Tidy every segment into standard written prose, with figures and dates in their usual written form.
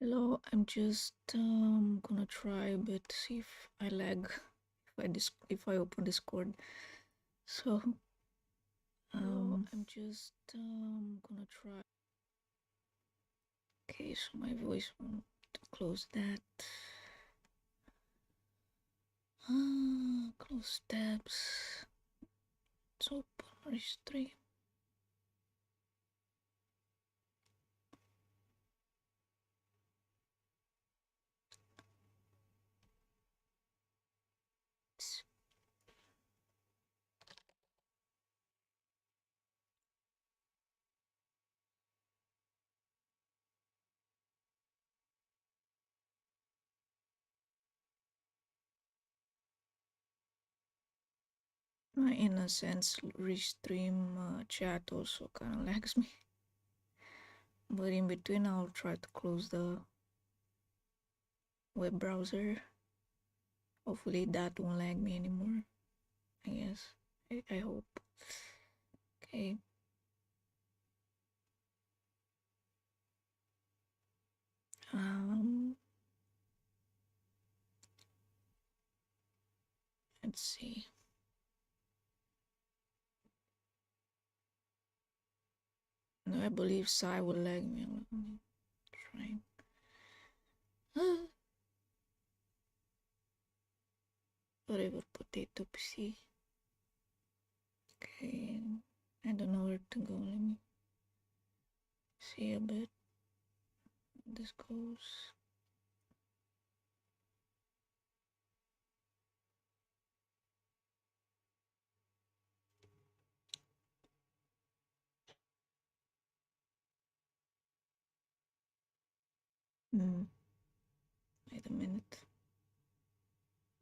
Hello, I'm just gonna try a bit to see if I lag if I open Discord. So I'm just gonna try. Okay, so my voice won't close that. Close tabs. Let's open registry. In a sense, restream chat also kind of lags me. But in between, I'll try to close the web browser. Hopefully that won't lag me anymore. I guess. I hope. Okay. Let's see. No, I believe Sai will lag me. Let me try. Whatever, potato PC. Okay. I don't know where to go. Let me see a bit. This goes. Wait a minute.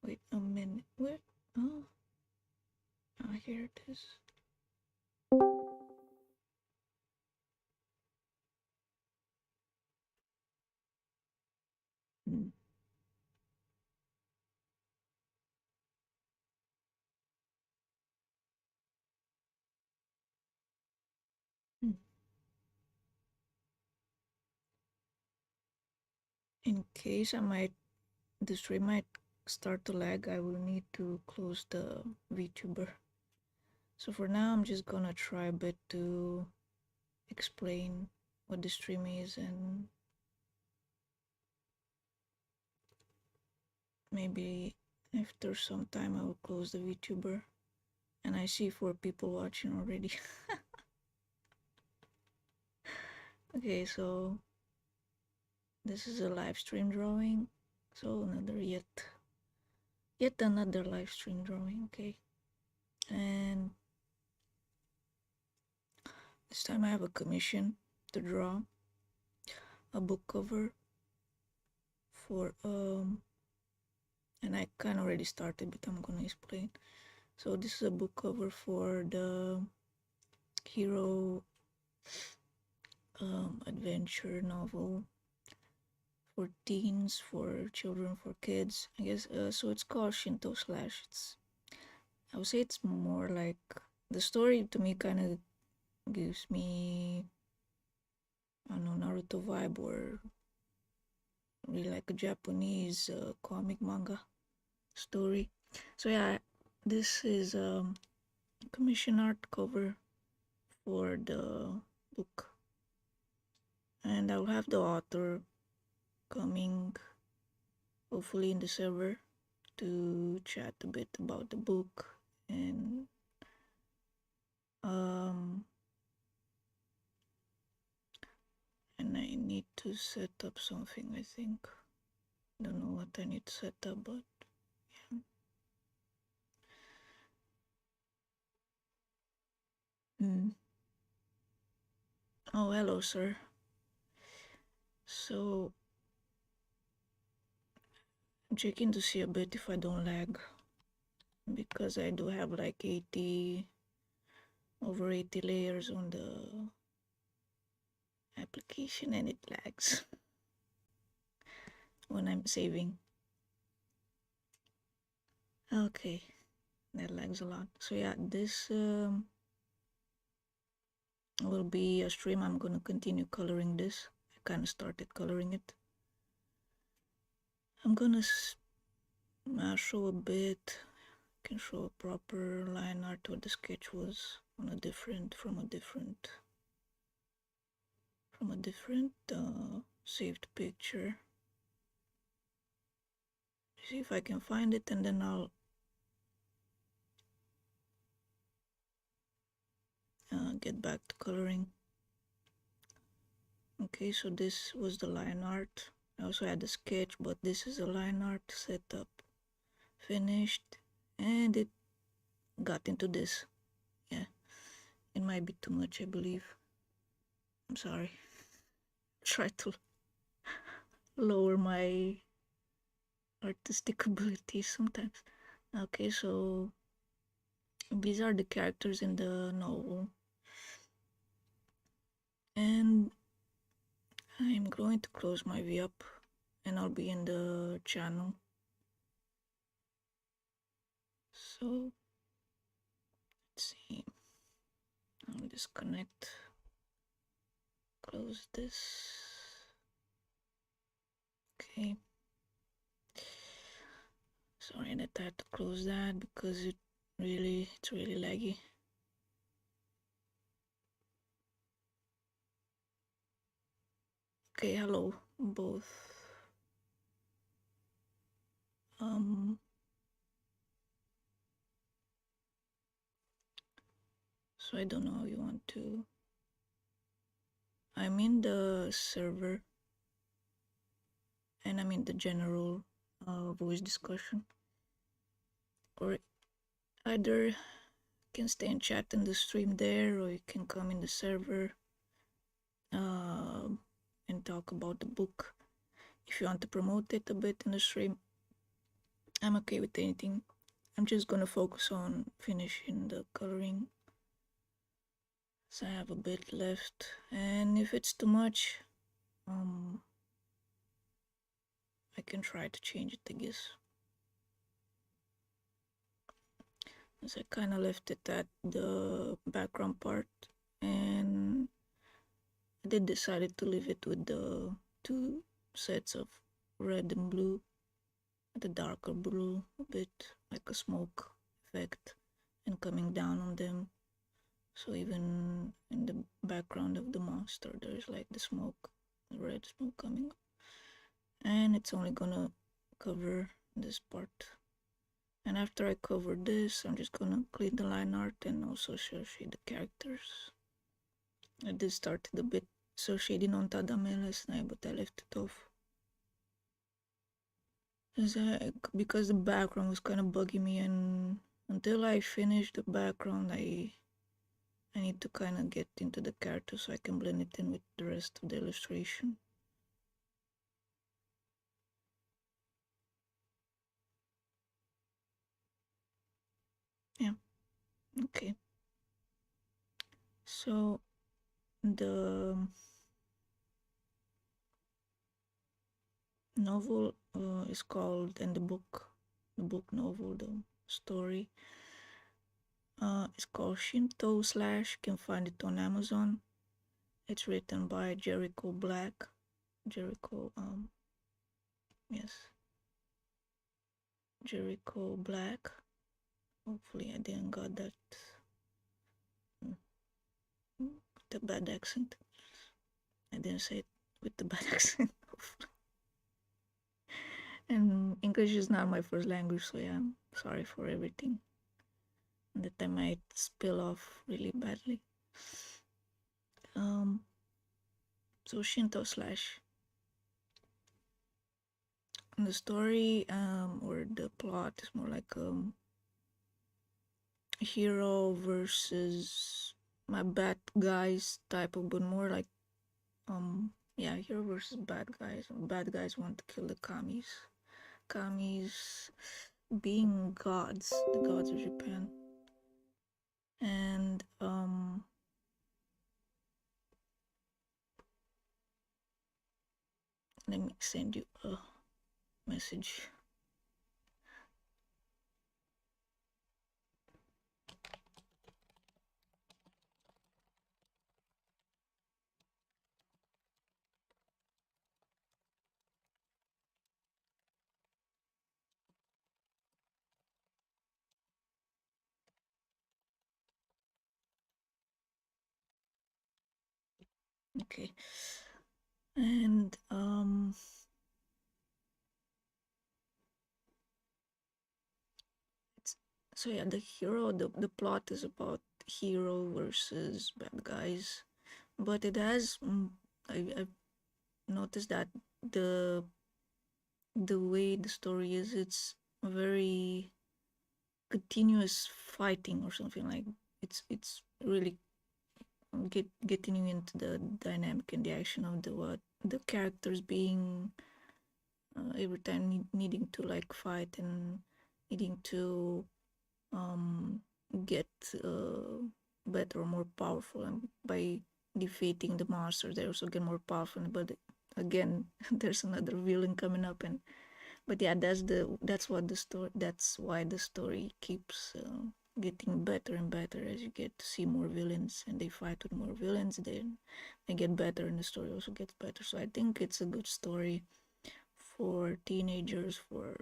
Wait a minute. Where? Oh. Ah, here it is. In case the stream might start to lag, I will need to close the VTuber. So for now, I'm just gonna try a bit to explain what the stream is, and maybe after some time I will close the VTuber. And I see 4 people watching already. Okay, so this is a live stream drawing. So yet another live stream drawing. Okay, and this time I have a commission to draw a book cover for and I kind of already started, but I'm gonna explain. So this is a book cover for the hero adventure novel for teens, for children, for kids, I guess. So it's called Shinto Slash. I would say it's more like, the story to me kind of gives me, I don't know, Naruto vibe, or really like a Japanese comic manga story. So yeah, this is commission art cover for the book, and I'll have the author coming hopefully in the server to chat a bit about the book. And and I need to set up something, I think. Don't know what I need to set up, but yeah. Oh, hello, sir. So I'm checking to see a bit if I don't lag, because I do have like over 80 layers on the application, and it lags when I'm saving. Okay, that lags a lot. So yeah, this will be a stream. I'm gonna continue coloring this. I kind of started coloring it. I'm gonna show a bit. Can show a proper line art where the sketch was on a different saved picture. See if I can find it, and then I'll get back to coloring. Okay, so this was the line art. I also had a sketch, but this is a line art setup. Finished, and it got into this. Yeah, it might be too much, I believe. I'm sorry. Try to lower my artistic abilities sometimes. Okay, so these are the characters in the novel, and I'm going to close my V up, and I'll be in the channel. So let's see. I'll disconnect, close this. Okay. Sorry that I had to close that because it's really laggy. Okay, hello both. So I don't know how you want to. I'm in the server, and I'm in the general voice discussion, or either you can stay and chat in the stream there, or you can come in the server and talk about the book. If you want to promote it a bit in the stream, I'm okay with anything. I'm just gonna focus on finishing the coloring, so I have a bit left, and if it's too much, I can try to change it, I guess. So I kind of left it at the background part, and I did decided to leave it with the two sets of red and blue, the darker blue, a bit like a smoke effect, and coming down on them. So even in the background of the monster, there's like the smoke, the red smoke coming up. And it's only gonna cover this part. And after I cover this, I'm just gonna clean the line art and also show you the characters. I did started a bit shading on Tadame last night, but I left it off. Because the background was kind of bugging me, and until I finish the background, I need to kind of get into the character so I can blend it in with the rest of the illustration. Yeah, okay. So the novel is called, and the book novel, the story is called Shinto Slash. You can find it on Amazon. It's written by Jericho Black. Yes, Jericho Black. Hopefully I didn't got that with the bad accent. I didn't say it with the bad accent. And English is not my first language, so yeah, I'm sorry for everything that I might spill off really badly. So Shinto Slash. The story or the plot is more like hero versus my bad guys type of, but more like yeah, hero versus bad guys. Bad guys want to kill the kamis being gods, the gods of Japan. And let me send you a message. Okay. And so yeah, the plot is about hero versus bad guys, but it has I've noticed that the the way the story is, it's very continuous fighting or something. Like it's really getting you into the dynamic and the action of the characters being every time needing to like fight and needing to um get better or more powerful, and by defeating the monsters they also get more powerful. But again, there's another villain coming up, and but yeah, that's why the story keeps getting better and better as you get to see more villains and they fight with more villains. Then they get better and the story also gets better. So I think it's a good story for teenagers, for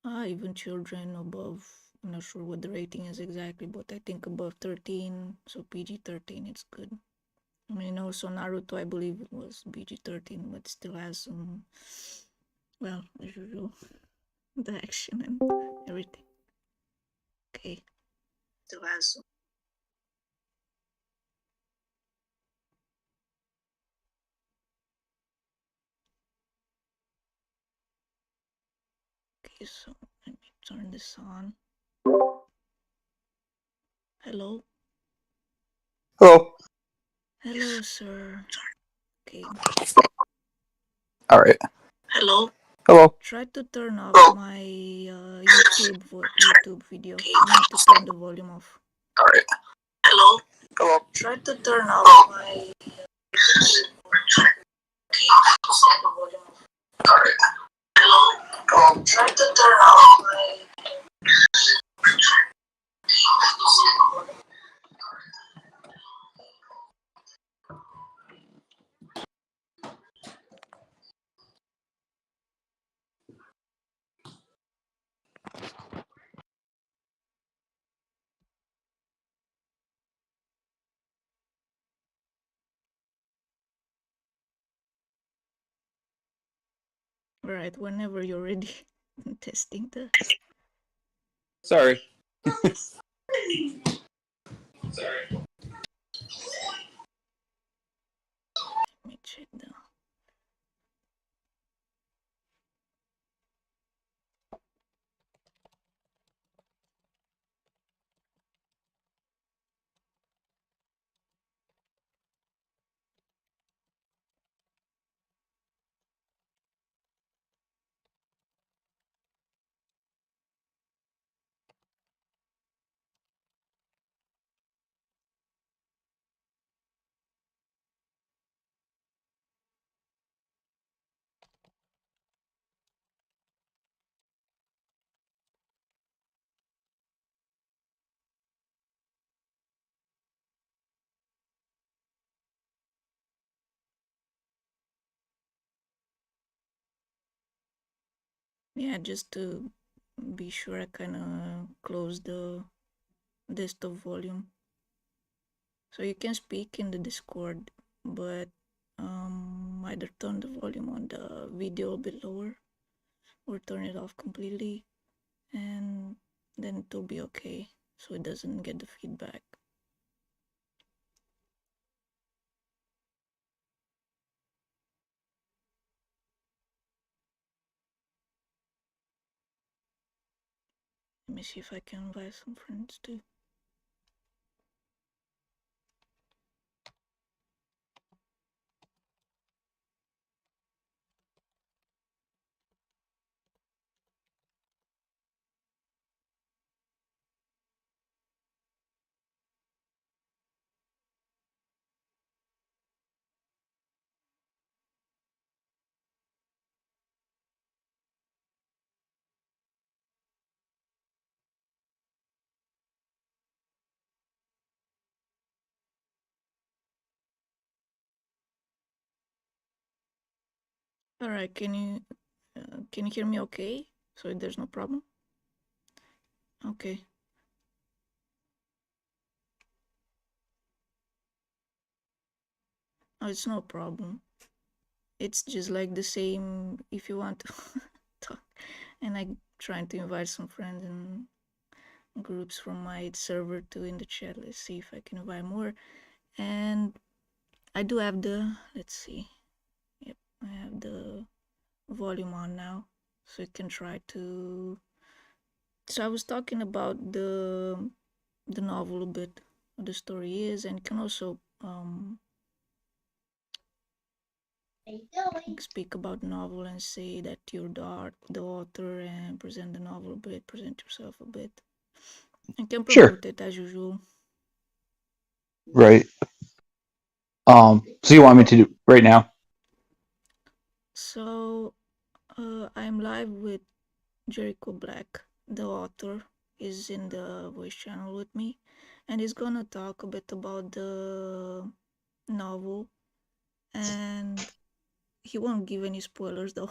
even children above. I'm not sure what the rating is exactly, but I think above 13, so PG-13, it's good. I mean, also Naruto, I believe it was PG-13, but still has some, well, as usual, the action and everything. Okay. Still has some. Okay, so let me turn this on. Hello? Hello. Hello, sir. Okay. All right. Hello? Hello. Try to turn off my YouTube video. You need to turn the volume off. All right. Hello? Hello. Try to turn off my All right. Hello? Hello. Try to turn off my Alright, whenever you're ready. Testing the. Sorry. Let me check the. Yeah, just to be sure, I kind of close the desktop volume. So you can speak in the Discord, but either turn the volume on the video a bit lower or turn it off completely, and then it will be okay, so it doesn't get the feedback. Let me see if I can invite some friends too. All right, can you hear me okay? So there's no problem? Okay. Oh, it's no problem. It's just like the same if you want to talk. And I trying to invite some friends and groups from my server too in the chat. Let's see if I can invite more. And I do have the, let's see. Yep, I have the volume on now. So you can try to. So I was talking about the novel a bit, what the story is, and can also speak about the novel and say that you're the author and present the novel a bit, present yourself a bit, and can Sure. promote it as usual. Right. So you want me to do right now? So I'm live with Jericho Black, the author, is in the voice channel with me, and he's gonna talk a bit about the novel, and he won't give any spoilers though.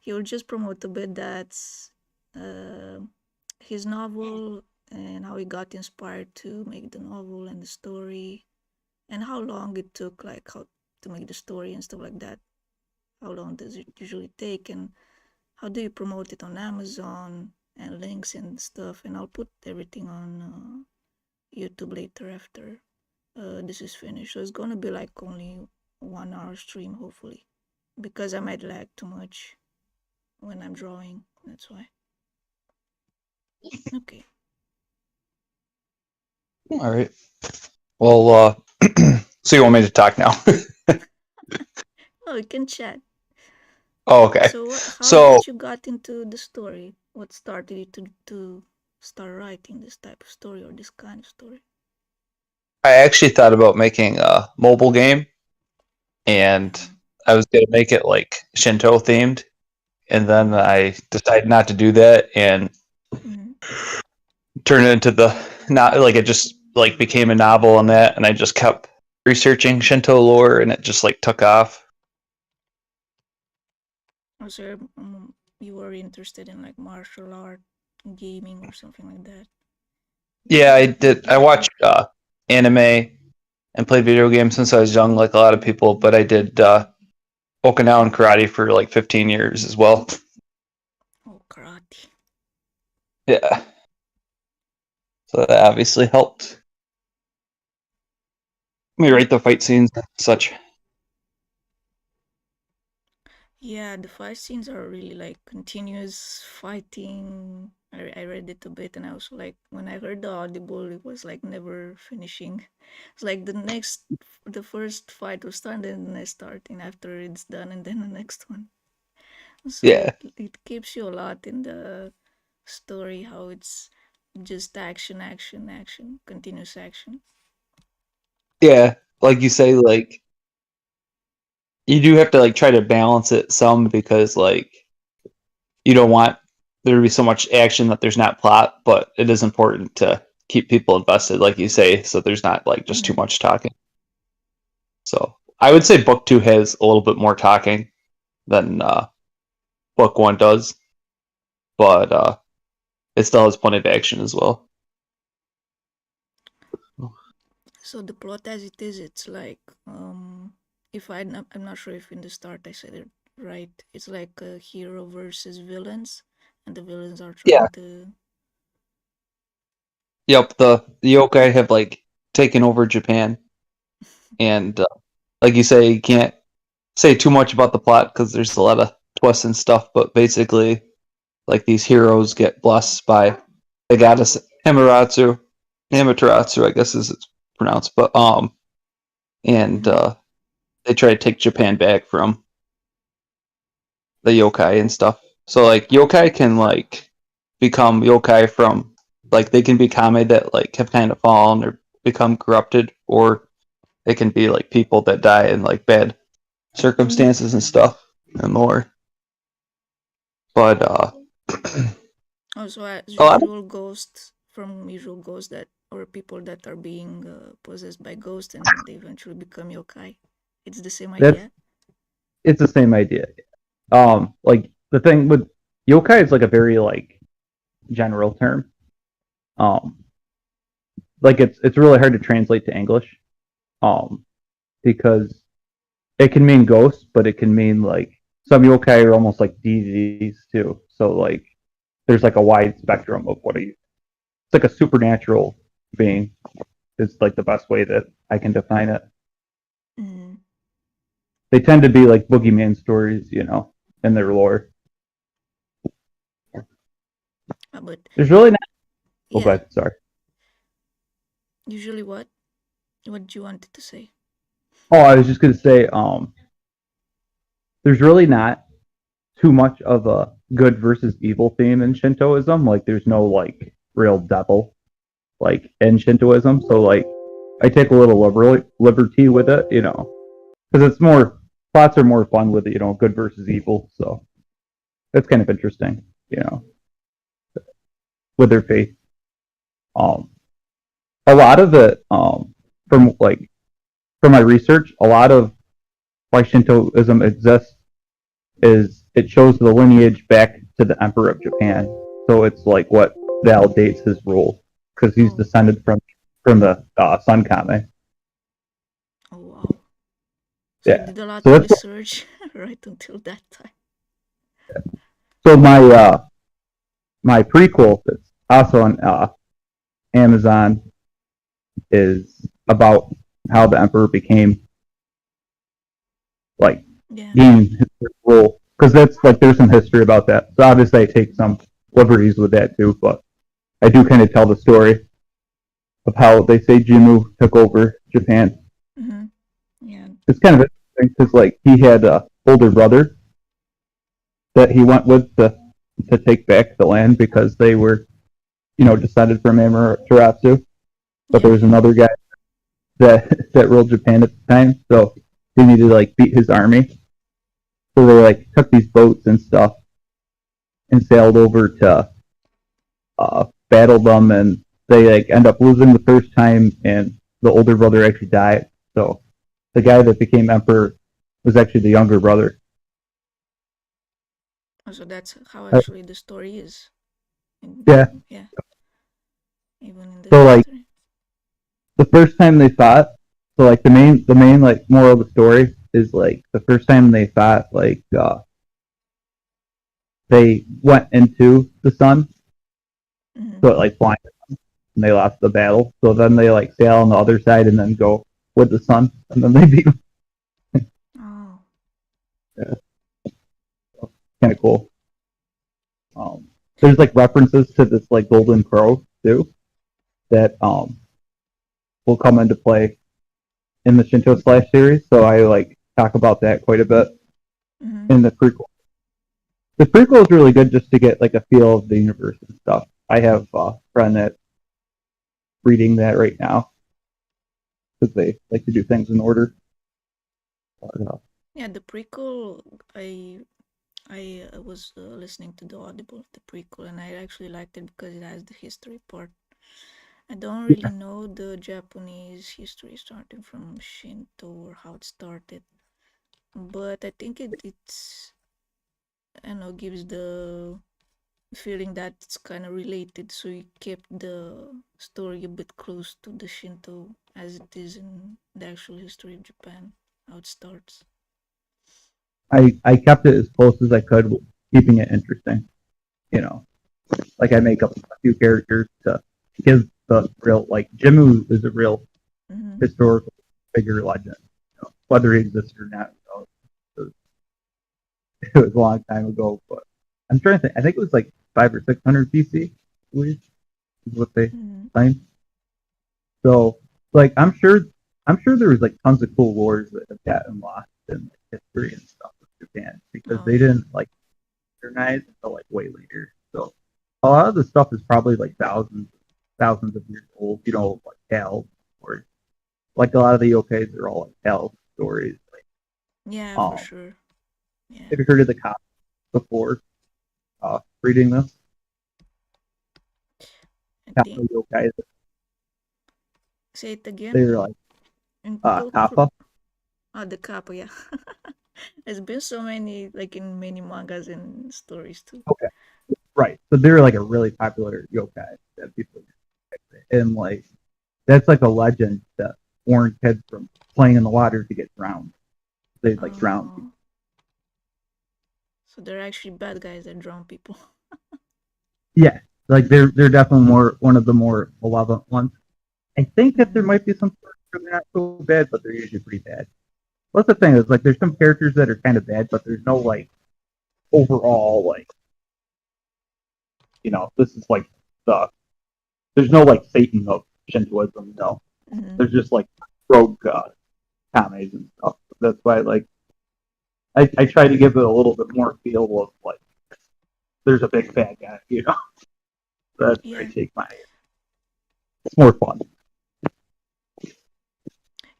He'll just promote a bit that's uh, his novel and how he got inspired to make the novel and the story and how long it took, like how to make the story and stuff like that. How long does it usually take, and how do you promote it on Amazon and links and stuff? And I'll put everything on YouTube later after this is finished. So it's gonna be like only 1 hour stream, hopefully, because I might lag too much when I'm drawing. That's why. Okay. All right. Well, so you want me to talk now? Oh, we can chat. Oh, okay. So, how So did you got into the story? What started you to start writing this type of story or this kind of story? I actually thought about making a mobile game, and Mm-hmm. I was gonna make it like Shinto themed, and then Mm-hmm. I decided not to do that and Mm-hmm. turn it into the not like it just like became a novel on that, and I just kept researching Shinto lore, and it just like took off. Also, you were interested in like martial art, gaming, or something like that. Yeah, I did. I watched anime and played video games since I was young, like a lot of people. But I did Okinawan karate for like 15 years as well. Oh, karate. Yeah, so that obviously helped me write the fight scenes and such. Yeah, the fight scenes are really like continuous fighting. I read it a bit, and I was like, when I heard the audible, it was like never finishing. It's like the first fight was starting, and then starting after it's done, and then the next one. So Yeah, it keeps you a lot in the story, how it's just action, action, action, continuous action. yeah. Like you say, like you do have to like try to balance it some because like you don't want there to be so much action that there's not plot, but it is important to keep people invested, like you say, so there's not like just too Mm-hmm. much talking. So I would say book two has a little bit more talking than book one does, but it still has plenty of action as well. So the plot as it is, it's like if I'm not sure if in the start I said it right. It's like a hero versus villains, and the villains are Yeah. trying to. Yep. The yokai have like taken over Japan, and like you say, you can't say too much about the plot because there's a lot of twists and stuff. But basically, like these heroes get blessed by the goddess Amaterasu, I guess is it's pronounced. But and Mm-hmm. they try to take Japan back from the yokai and stuff. So like yokai can like become yokai from like they can be kame that like have kind of fallen or become corrupted, or they can be like people that die in like bad circumstances and stuff and more. But Also, as a lot of usual, ghosts that or people that are being possessed by ghosts, and they eventually become yokai. It's the same that's idea. it's the same idea. Like the thing with yokai is like a very like general term. Um, like it's really hard to translate to English. Um, because it can mean ghosts, but it can mean like some yokai are almost like deities too. So like there's like a wide spectrum of what it's like a supernatural being is like the best way that I can define it. Mm. They tend to be like boogeyman stories, you know, in their lore. But There's really not. Oh, yeah, but sorry. usually what? What you wanted to say? Oh, I was just gonna say, there's really not too much of a good versus evil theme in Shintoism. Like, there's no like real devil like in Shintoism. So like, I take a little liberty with it, you know, because it's more plots are more fun with it, you know, good versus evil. So that's kind of interesting, you know, with their faith. Um, a lot of it, from like from my research, a lot of why Shintoism exists is it shows the lineage back to the Emperor of Japan. So it's like what validates his rule because he's Oh, descended from the Sun Kame. oh wow. So you Yeah. did a lot So of that's research right until that time. so my prequel that's also on Amazon is about how the Emperor became like Yeah. gained his role because that's like there's some history about that. So obviously I take some liberties with that too, but I do kind of tell the story of how they say Jimmu took over Japan. Mm-hmm. Yeah. It's kind of interesting because like he had a older brother that he went with to take back the land because they were you know descended from Amaterasu, but Yeah. there was Yeah. another guy that ruled Japan at the time, so they needed to like beat his army. So they like took these boats and stuff and sailed over to battle them, and they like end up losing the first time, and the older brother actually died. So the guy that became emperor was actually the younger brother. Oh, so that's how actually the story is. Yeah. Yeah. Even in the So like history. the first time they fought, so like the main like moral of the story is like the first time they fought, like they went into the sun, Mm-hmm. so it like blinded them, and they lost the battle. So then they like sail on the other side and then go with the sun, and then they beat them. Oh. Yeah, kind of cool. There's like references to this like golden crow too that will come into play in the Shinto Slash series. So I like talk about that quite a bit Mm-hmm. in the prequel. The prequel is really good just to get like a feel of the universe and stuff. I have a friend that's reading that right now because they like to do things in order. Yeah, the prequel. I was listening to the audible of the prequel, and I actually liked it because it has the history part. I don't really Yeah, know the Japanese history starting from Shinto or how it started, but I think it's I don't know gives the feeling that it's kind of related, so you kept the story a bit close to the Shinto as it is in the actual history of Japan, how it starts. I kept it as close as I could, keeping it interesting. You know, like I make up a few characters to give the real like Jimu is a real Mm-hmm. historical figure legend. You know, whether he exists or not, you know, it was a long time ago. But I'm trying to think. I think it was like 500 or 600 BC, is what they Mm-hmm. claim. So, like, I'm sure there was like tons of cool wars that have gotten lost in like, history and stuff with Japan because Oh they yeah. didn't like modernize until like way later. So, a lot of the stuff is probably like thousands of years old. You know, like tales or like a lot of the yokais are all like tales stories. Like, Yeah, for sure. have Yeah. you heard of the cops before reading this? I Kappa think yokai. say it again. They're like Go. kappa. Oh, the capo, yeah. There's been so many, like in many mangas and stories too. Okay, right. So they're like a really popular yokai that people and like that's like a legend that warned kids from playing in the water to get drowned. They like drown people. Oh, so they're actually bad guys that drown people. Yeah, like they're definitely more one of the more malevolent ones. I think that there Mm. might be some parts where they're not so bad, but they're usually pretty bad. What's the thing is like there's some characters that are kind of bad, but there's no like overall like this is like the there's no like Satan of Shintoism. No, Mm. there's just like rogue comedies and stuff. That's why like I try to give it a little bit more feel of like there's a big bad guy. That's where I Yeah, take my. It's more fun.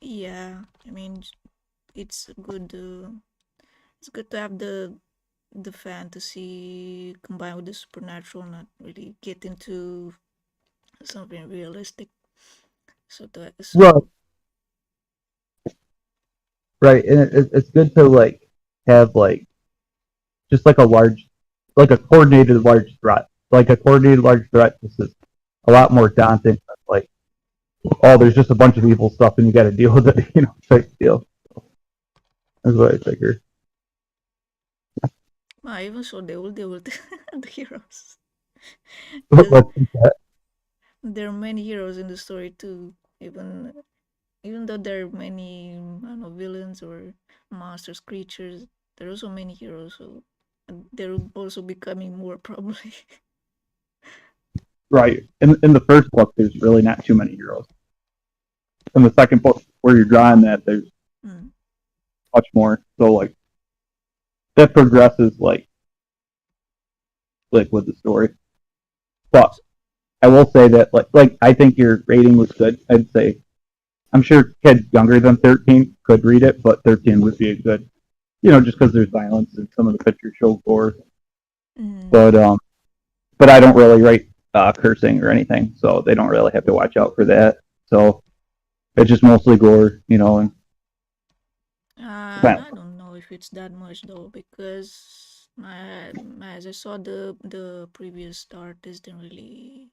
yeah. I mean, it's good. It's good to have the fantasy combined with the supernatural, not really get into something realistic. So Right, right, and it's good to like have like just like a large, like a coordinated large threat. Like a coordinated large threat, this is a lot more daunting. Than, like, oh, there's just a bunch of evil stuff and you got to deal with it. Type deal. That's what I figure. I even saw they will deal with the heroes because What's that? there are many heroes in the story too. Even though there are many, I don't know, villains or monsters, creatures, there are also many heroes. So they're also becoming more probably. Right. In the first book, there's really not too many heroes. In the second book, where you're drawing that, there's Mm. much more. So like that progresses like with the story. But I will say that like I think your rating was good. I'd say I'm sure kids younger than 13 could read it, but 13 would be a good, just because there's violence and some of the pictures show gore. Mm. But I don't really write cursing or anything, so they don't really have to watch out for that. So it's just mostly gore, and I don't know if it's that much though because as I saw the previous artist didn't really.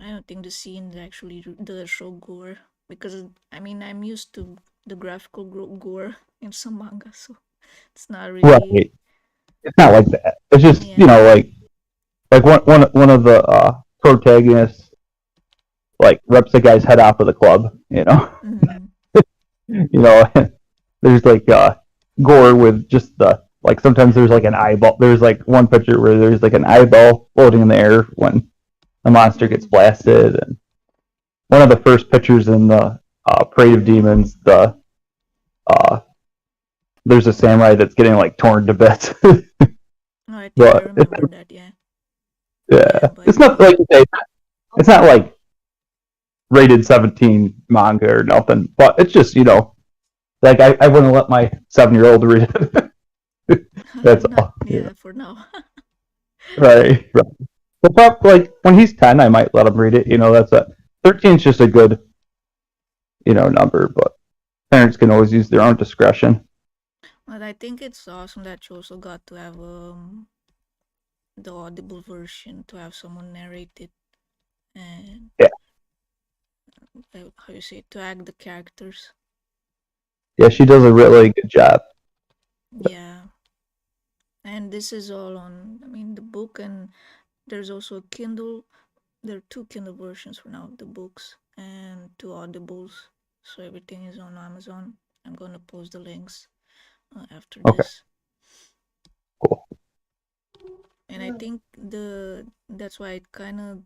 I don't think the scenes actually the show gore because I mean I'm used to the graphical gore in some manga, so it's not really. right. It's not like that. It's just Yeah. like one of the protagonists like rips the guy's head off of the club. Mm. There's like gore with just the like sometimes there's like an eyeball. There's like one picture where there's like an eyeball floating in the air when the monster gets blasted, and one of the first pictures in the Parade of Demons, uh, there's a samurai that's getting like torn to bits. No, I think I But remember that. Yeah. Yeah, yeah, but it's not like you say, it's not like rated 17 manga or nothing, but it's just like I wouldn't let my 7-year-old read it. That's not all. yeah for now. Right, right. But probably, like when he's 10, I might let him read it. That's a 13 is just a good number, but parents can always use their own discretion. But I think it's awesome that you also got to have the audible version to have someone narrate it and Yeah, how you say to act the characters. yeah, she does a really good job. Yeah, and this is all on. I mean, the book and there's also a Kindle. There are two Kindle versions for now of the books and two audibles. So everything is on Amazon. I'm gonna post the links after Okay, this. cool. And I think that's why it kind of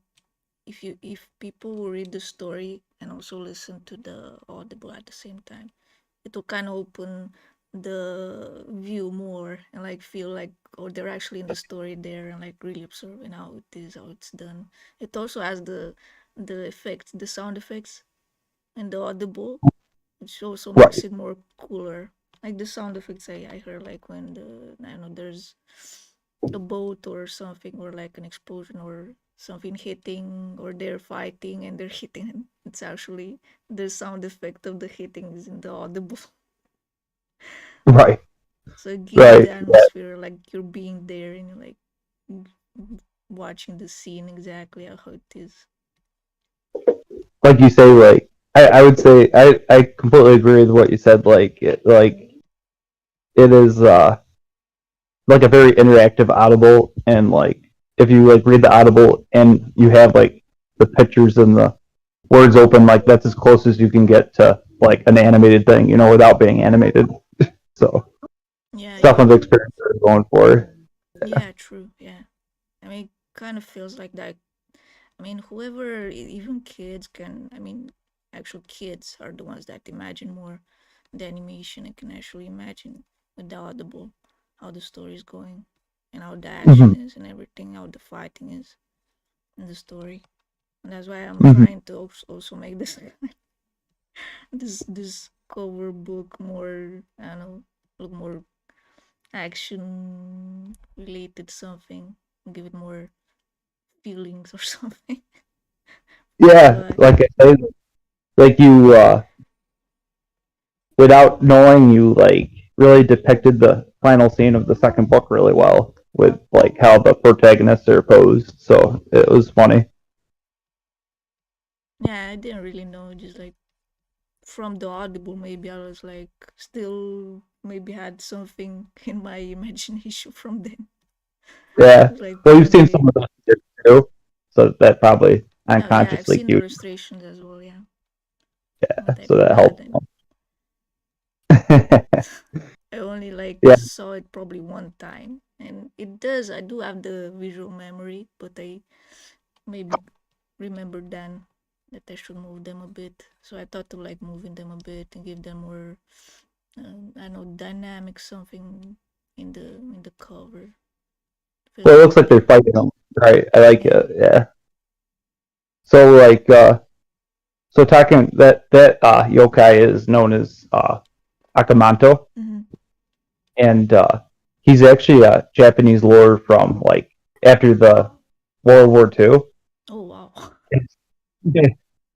if people will read the story and also listen to the audible at the same time, it will kind of open the view more and like feel like oh they're actually in the story there and like really observing how it is how it's done. It also has the effects, the sound effects and the audible, which also makes Right, it more cooler. Like the sound effects I heard like when I don't know there's a boat or something or like an explosion or something hitting or they're fighting and they're hitting and it's actually the sound effect of the hitting is in the audible. right, So it gives right, the right. atmosphere like you're being there and you're like watching the scene exactly how it is. Like you say, like I would say I completely agree with what you said. It is like a very interactive Audible, and like if you like read the Audible and you have like the pictures and the words open, like that's as close as you can get to like an animated thing, you know, without being animated. So Yeah, stuff yeah, of experience they're going for. yeah. True. Yeah. I mean, it kind of feels like that. I mean, whoever, even kids can. I mean, actual kids are the ones that imagine more the animation and can actually imagine with the audible how the story is going and how the action Mm-hmm. is and everything, how the fighting is in the story. And that's why I'm Mm-hmm. trying to also make this this cover book more, I don't know, look more action related something, give it more feelings or something. That's Yeah, why. like I said, like you without knowing, you like really depicted the final scene of the second book really well with like how the protagonists are posed. So it was funny. Yeah, I didn't really know. Just like from the audible, maybe I was like still maybe had something in my imagination from then. Yeah. Like Well, you've seen some probably. of the too, so that probably Oh yeah, I've unconsciously seen the cued. illustrations as well. Yeah, Yeah, but I so that yeah, helped. then I only like Yeah. saw it probably one time, and it does. I do have the visual memory, but I maybe remember then that I should move them a bit. So I thought to like moving them a bit and give them more, I don't know, dynamic something in the cover. Feels Well, it like looks like they're that. fighting them. Right. I like Yeah. it. Yeah. So like so talking that yokai is known as Akamanto, Mm-hmm. and he's actually a Japanese lore from like after the World War II. Oh wow.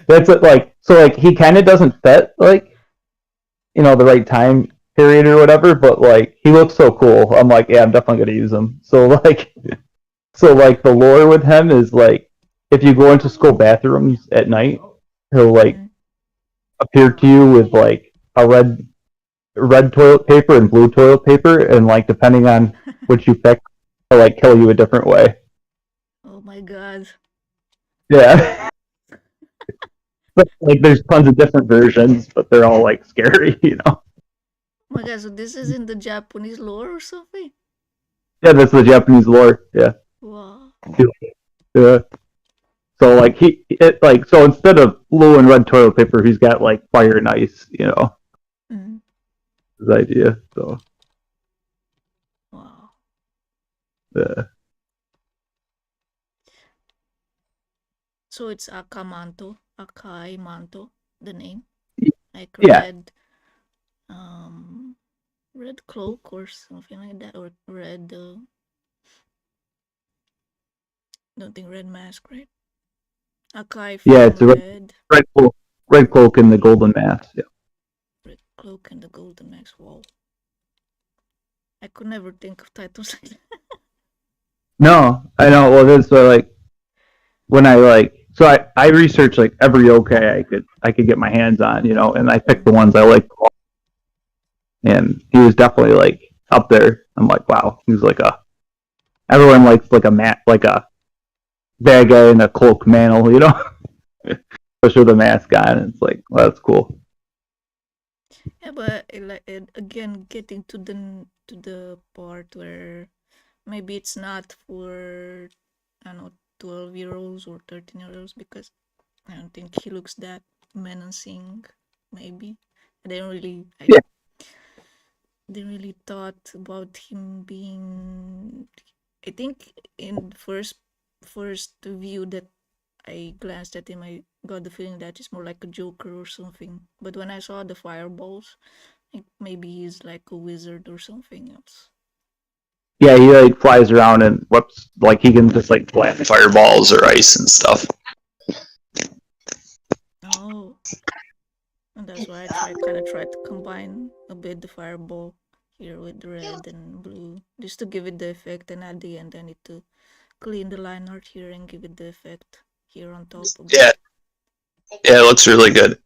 That's it, like so like he kind of doesn't fit like you know the right time period or whatever, but like he looks so cool. I'm like, yeah, I'm definitely gonna use him. So like the lore with him is like if you go into school bathrooms at night, he'll like Mm-hmm. appear to you with like a red toilet paper and blue toilet paper, and like depending on which you pick, he'll like kill you a different way. Oh my god. Yeah. But like there's tons of different versions, but they're all like scary, you know. Oh my god. So this is in the Japanese lore or something? Yeah, that's the Japanese lore. Yeah. Wow. Yeah. So like so instead of blue and red toilet paper, he's got like fire and ice, you know, Mm. his idea. So Wow. yeah. So it's Akamanto, Akai Manto, the name. Like Yeah. um, red cloak or something like that, or red. Don't think red mask, right? Akai Yeah, from it's a red, red cloak and the golden mask. Yeah. red cloak and the golden mask. Wow. I could never think of titles like that. No, I know. Well, this like when I like so I researched like every yokai I could get my hands on, you know, and I picked Mm. the ones I liked, and he was definitely like up there. I'm like, wow, he was like a everyone likes like a like a bad guy in a cloak mantle, you know, especially with a mask on. It's like, well, that's cool. Yeah, but again, getting to the part where maybe it's not for I don't know 12-year-olds or 13-year-olds because I don't think he looks that menacing. Maybe I didn't really I Yeah, didn't really thought about him being. I think in first view that I glanced at him, I got the feeling that he's more like a Joker or something. But when I saw the fireballs, I think maybe he's like a wizard or something else. yeah, he like flies around and whoops, like he can just like blast fireballs or ice and stuff. Oh, and that's why I kind of tried to combine a bit the fireball here with the red and blue, just to give it the effect. And at the end, I need to clean the line art here and give it the effect here on top a Yeah, bit. yeah, it looks really good.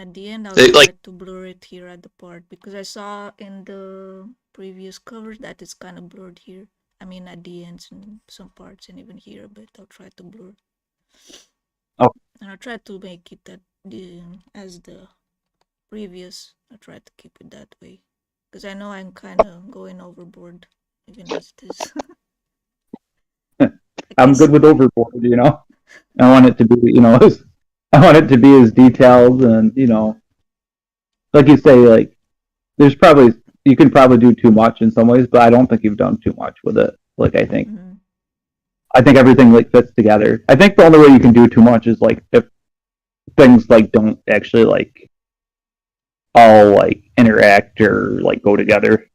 At the end, I'll They, try like to blur it here at the part because I saw in the previous covers that it's kind of blurred here. I mean, at the ends and some parts, and even here, but I'll try to blur. Oh. And I'll try to make it as the previous. I'll try to keep it that way because I know I'm kind of going overboard, even as it is. I'm good with overboard, you know. I want it to be, you know, I want it to be as detailed and, you know, like you say, like there's probably you can probably do too much in some ways, but I don't think you've done too much with it. Like I think everything like fits together. I think the only way you can do too much is like if things like don't actually like all like interact or like go together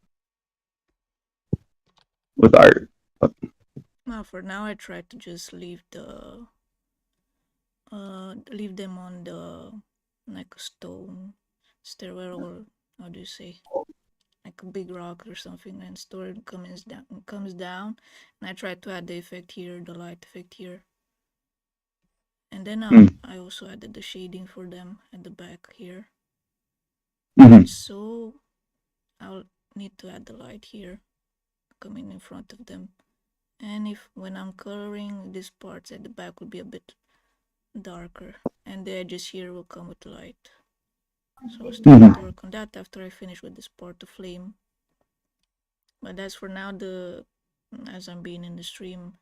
with art. But Well, for now, I try to just leave them on the like a stone stairwell, or how do you say, like a big rock or something, and story comes down, and I try to add the effect here, the light effect here, and then I also added the shading for them at the back here. So I'll need to add the light here coming in front of them, and if when I'm coloring these parts at the back will be a bit darker, and the edges here will come with light. So I'll start to work on that after I finish with this part of flame. But that's for now. As I'm being in the stream,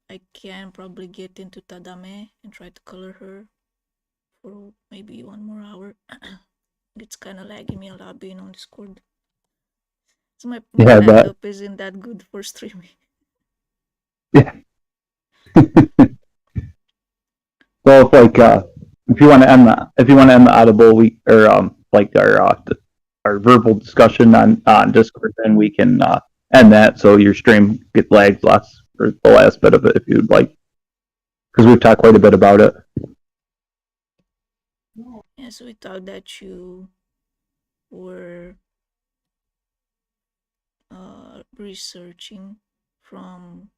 I can probably get into Tadame and try to color her for maybe 1 more hour. It's kind of lagging me a lot being on Discord. So my laptop isn't that good for streaming. Yeah. Well, if you want to end the audible week or like our verbal discussion on Discord, then we can end that so your stream gets lagged less for the last bit of it if you'd like, because we've talked quite a bit about it. Yeah, so we thought that you were researching from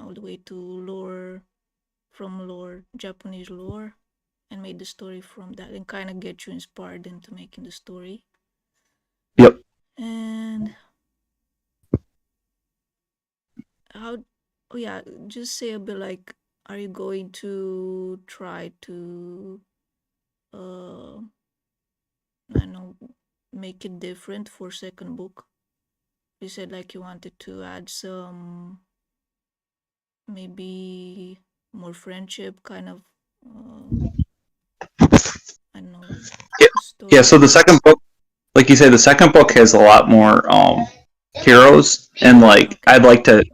all the way to lore, Japanese lore, and made the story from that, and kind of get you inspired into making the story. Yep. And just say a bit like, are you going to try to I know, make it different for second book? You said like you wanted to add some maybe more friendship kind of I don't know. Yeah, so the second book, like you said, the second book has a lot more heroes, and like I'd like to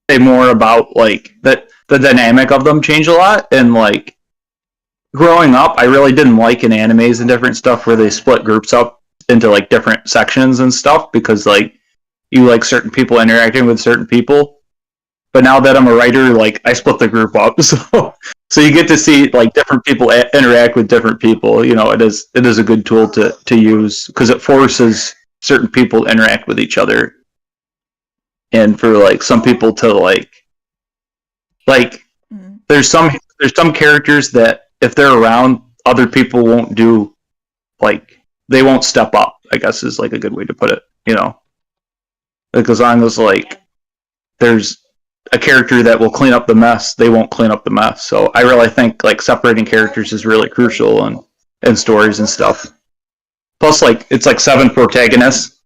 say more about like that the dynamic of them change a lot, and like growing up, I really didn't like in animes and different stuff where they split groups up into like different sections and stuff because like you like certain people interacting with certain people. But now that I'm a writer, like I split the group up, so you get to see like different people interact with different people. You know, it is a good tool to use because it forces certain people to interact with each other, and for like some people to like there's some characters that if they're around, other people won't do, like they won't step up, I guess is like a good way to put it. You know, like as long as like there's a character that will clean up the mess, they won't clean up the mess. So I really think like separating characters is really crucial in stories and stuff. Plus, like it's like 7 protagonists,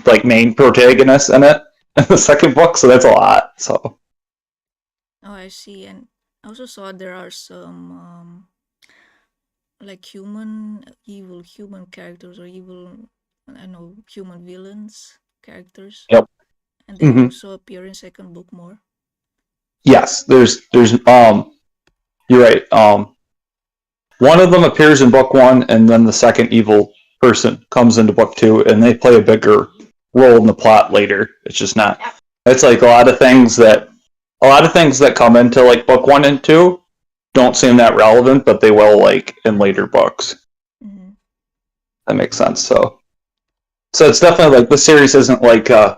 like main protagonists in it in the second book, so that's a lot. So. Oh, I see. And I also saw there are some like evil human characters or evil, I know, human villains characters. Yep. And they also appear in second book more. Yes, there's you're right. One of them appears in book 1, and then the second evil person comes into book 2, and they play a bigger role in the plot later. It's just not. It's like a lot of things that come into like book 1 and 2 don't seem that relevant, but they will like in later books. That makes sense. So it's definitely like the series isn't like I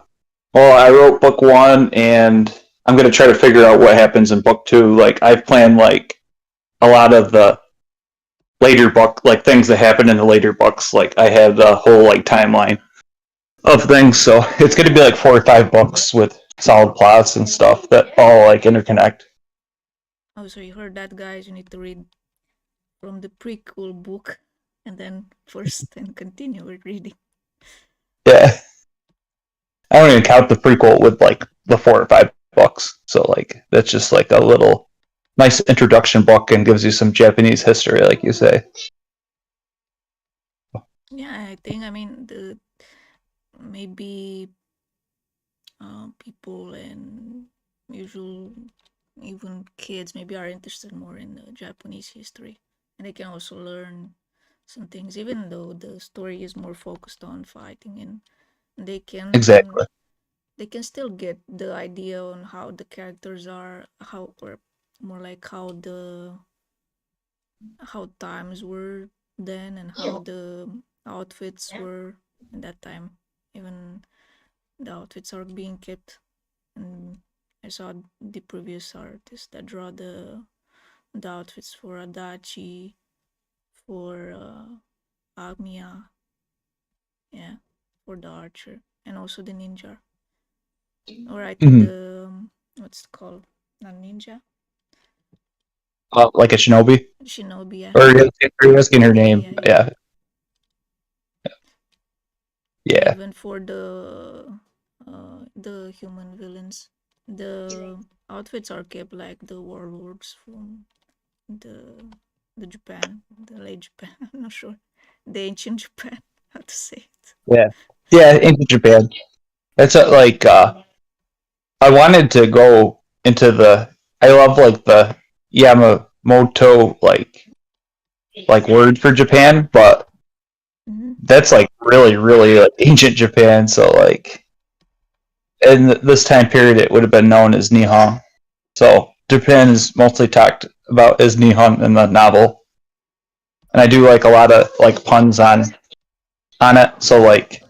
wrote book 1 and I'm going to try to figure out what happens in book 2. Like I've planned like a lot of the later book, like things that happened in the later books. Like I have the whole like timeline of things, so it's going to be like 4 or 5 books with solid plots and stuff that all like interconnect. Oh, so you heard that, guys? You need to read from the prequel book and then first and continue with reading. Yeah, I don't even count the prequel with like the 4 or 5 books. So like that's just like a little nice introduction book and gives you some Japanese history, like you say. Yeah, I think, I mean, maybe people and usual, even kids maybe are interested more in the Japanese history, and they can also learn some things, even though the story is more focused on fighting, and they can Exactly. they can still get the idea on how the characters are, or more like how times were then, and how the outfits were in that time. Even the outfits are being kept, and I saw the previous artists that draw the outfits for Adachi, for Agmiya, yeah, for the archer, and also the ninja. Or I think the what's it called? Not ninja, Like a shinobi, shinobi. Yeah. or you're asking her name? Yeah. And Yeah. even for the human villains, the outfits are kept like the warlords from the Japan, the late Japan. I'm not sure, the ancient Japan. How to say it? Yeah, into Japan. It's like I wanted to go into the. I love like the Yamamoto like word for Japan, but that's like really like ancient Japan. So like in this time period, it would have been known as Nihon. So Japan is mostly talked about as Nihon in the novel, and I do like a lot of like puns on it. So like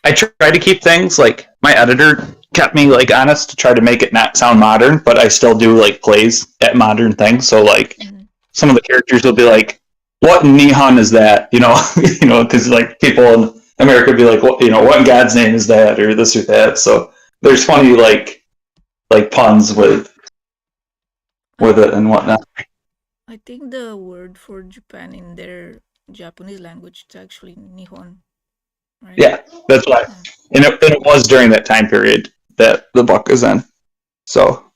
I try to keep things like my editor kept me like honest to try to make it not sound modern, but I still do like plays at modern things. So like some of the characters will be like, "What in Nihon is that?" Because like people in America would be like, "What what in God's name is that?" or this or that. So there's funny like puns with it and whatnot. I think the word for Japan in their Japanese language is actually Nihon, right? Yeah, that's right. And it was during that time period that the book is in. So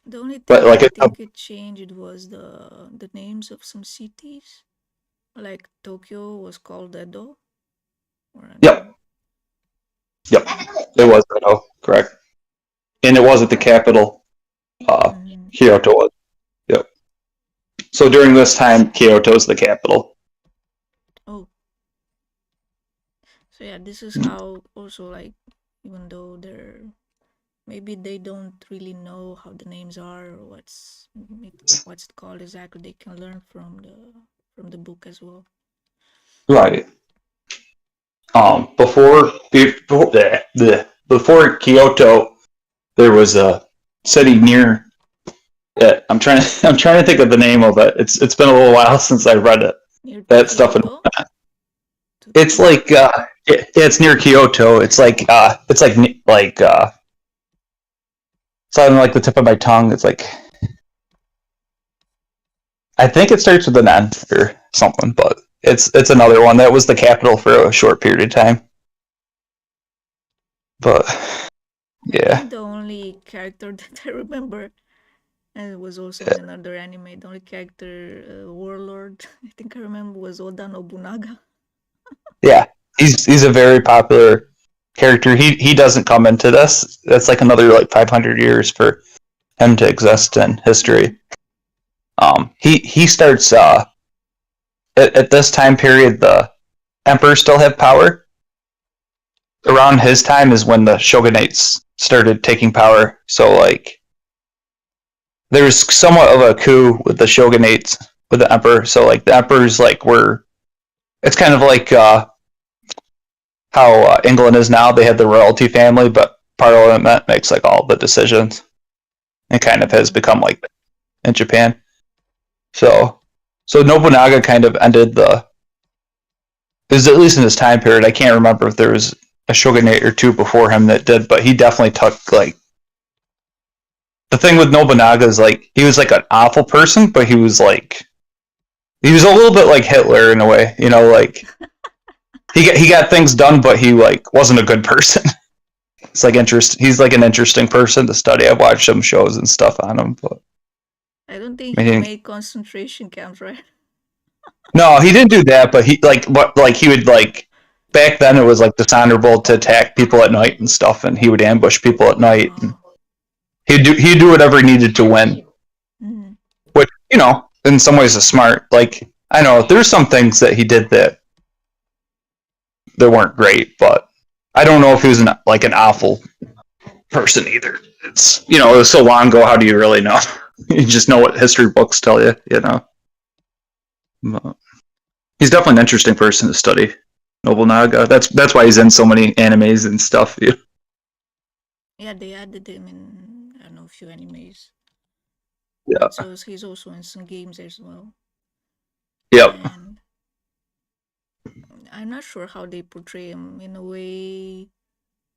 the only thing but like I think it changed was the names of some cities. Like Tokyo was called Edo. Yep. It was Edo, correct. And it wasn't the capital. Kyoto was. Yep. So during this time, Kyoto is the capital. Oh. So yeah, this is how also like, even though maybe they don't really know how the names are or what's it called exactly, they can learn from the book as well. Right. Before Kyoto, there was a city near. I'm trying to think of the name of it. It's been a little while since I read it. Near That stuff. It's like it's near Kyoto. It's like something like the tip of my tongue. It's like I think it starts with an N or something, but it's another one that was the capital for a short period of time. But yeah, I think the only character that I remember, and it was also in another anime, the only character, warlord, I think I remember, was Oda Nobunaga. Yeah, he's a very popular character. He doesn't come into this. That's like another like 500 years for him to exist in history. He starts at this time period. The emperors still have power. Around his time is when the shogunates started taking power. So like there's somewhat of a coup with the shogunates with the emperor. So like the emperors like were. It's kind of like how England is now. They have the royalty family, but Parliament makes like all the decisions. It kind of has become like that in Japan. So So Nobunaga kind of ended the. It was at least in this time period. I can't remember if there was a shogunate or two before him that did, but he definitely took like. The thing with Nobunaga is like he was like an awful person, but he was a little bit like Hitler in a way, you know, like he got things done, but he like wasn't a good person. It's like He's like an interesting person to study. I've watched some shows and stuff on him, but I don't think he made concentration camps, right? No, he didn't do that. But he he would like back then it was like dishonorable to attack people at night and stuff, and he would ambush people at night. And he'd do whatever he needed to win, which you know in some ways is smart. Like I know there's some things that he did that weren't great, but I don't know if he was an awful person either. It's it was so long ago. How do you really know? You just know what history books tell you. You know, but he's definitely an interesting person to study. Nobunaga. That's why he's in so many animes and stuff. Yeah, they added him in I don't know a few animes. Yeah. So he's also in some games as well. Yep. And I'm not sure how they portray him in a way.